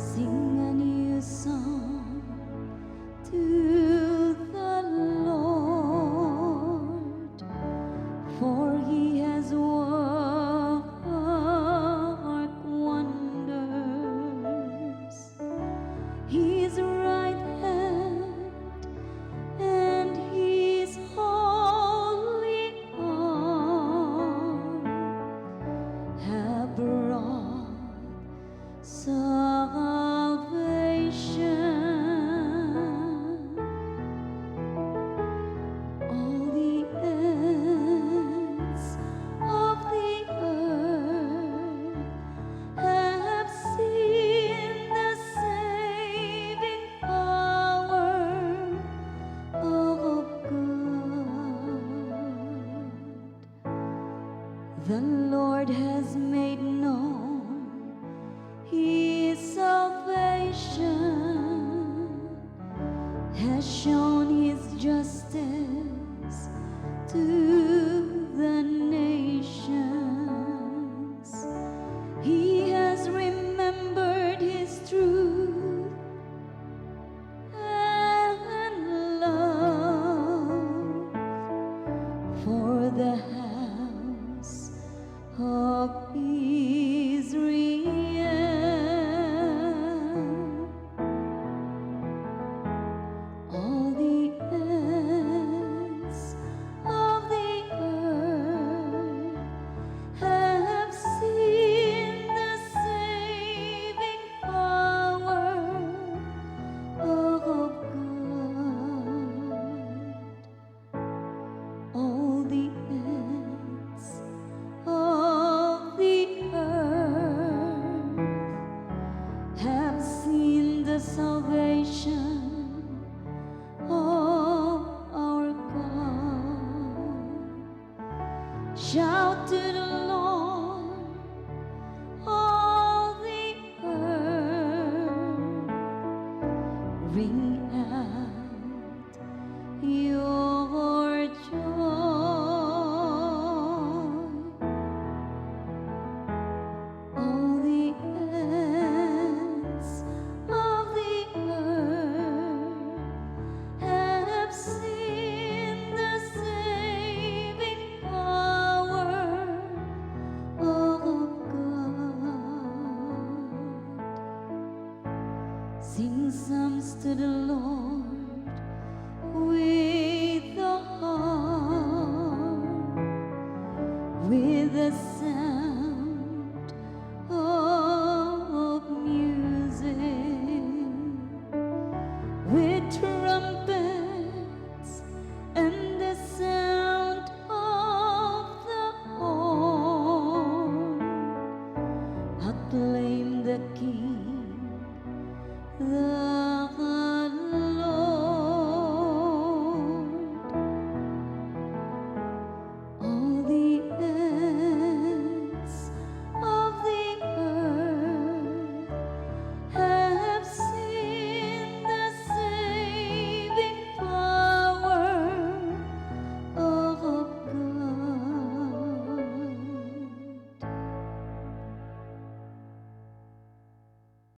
Sing a new song to the Lord, for He has worked wonders. His right hand and His holy arm have brought salvation. All the ends of the earth have seen the saving power of God. The Lord has made known His salvation, has shown His justice to the nations. He has remembered His truth and love for the house of Israel. All the ends of the earth have seen the saving power of God. All the ends of the earth have seen the salvation of our God. Shout to the Lord, all the earth. Ring out your joy. All the ends of the earth have seen the saving power of God. Sing psalms to the Lord with the harp, with the sound of music, with trumpets and the sound of the horn. Acclaim the King